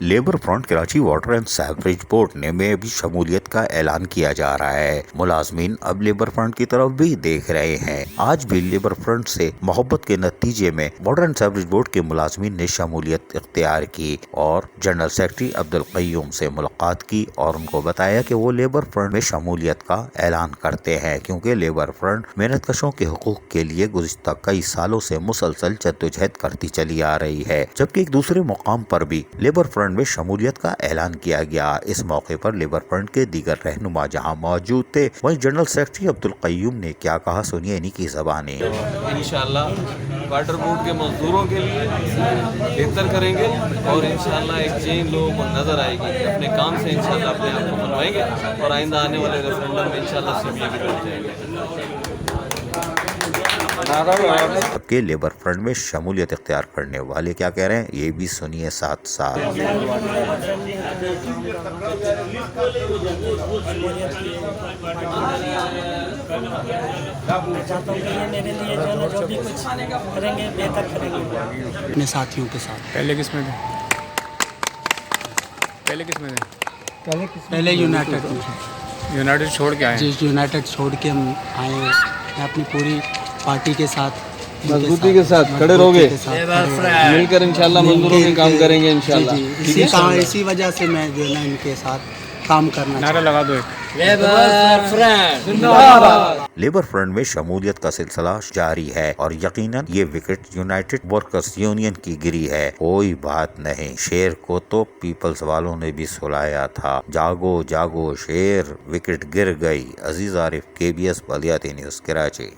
Labour front Karachi water and sewerage board نے میں بھی شمولیت کا اعلان کیا جا رہا ہے۔ ملازمین اب لیبر فرنٹ کی طرف بھی دیکھ رہے ہیں۔ آج بھی لیبر فرنٹ سے محبت کے نتیجے میں واٹر اینڈ سیوریج بورڈ کے ملازمین نے شمولیت اختیار کی اور جنرل سیکرٹری عبدالقیوم سے ملاقات کی اور ان کو بتایا کہ وہ لیبر فرنٹ میں شمولیت کا اعلان کرتے ہیں، کیونکہ لیبر فرنٹ محنت کشوں کے حقوق کے لیے گزشتہ کئی سالوں سے مسلسل جدوجہد کرتی چلی آ رہی ہے، جبکہ ایک دوسرے مقام پر بھی لیبر فرنٹ میں شمولیت کا اعلان کیا گیا۔ اس موقع پر لیبر فرنٹ کے دیگر رہنما جہاں موجود تھے، وہیں جنرل سیکرٹری عبدالقیوم نے کیا کہا، سنیے انہی کی زبانیں۔ انشاءاللہ واٹر بورڈ کے مزدوروں کے لیے بہتر کریں گے اور انشاءاللہ ایک چینج لوگوں کو نظر آئے گی، اپنے کام سے انشاءاللہ اپنے آپ کو منوائیں گے اور آئندہ آنے والے ریفرنڈم میں انشاءاللہ CBA بھی بن جائیں گے۔ اب کے لیبر فرنٹ میں شمولیت اختیار کرنے والے کیا کہہ رہے ہیں، یہ بھی سنیے ساتھ ساتھ۔ اپنے ساتھیوں کے ساتھ پہلے کس میں تھے؟ پہلے یونائٹڈ چھوڑ کے آئے ہیں؟ جی، یونائٹڈ چھوڑ کے ہم آئے ہیں۔ میں اپنی پوری پارٹی کے ساتھ مضبوطی کے ساتھ کھڑے رہو گے، مل کر انشاءاللہ مزدوروں کے کام کریں گے انشاءاللہ۔ جی، اسی وجہ سے میں جو ہے نا ان کے ساتھ کام کرنا نعرہ لگا دو ایک۔ لیبر فرنٹ میں شمولیت کا سلسلہ جاری ہے اور یقیناً یہ وکٹ یونائٹڈ ورکرز یونین کی گری ہے، کوئی بات نہیں۔ شیر کو تو پیپلز والوں نے بھی سلایا تھا، جاگو جاگو شیر، وکٹ گر گئی۔ عزیز عارف، KBS بلیاتی نیوز، کراچی۔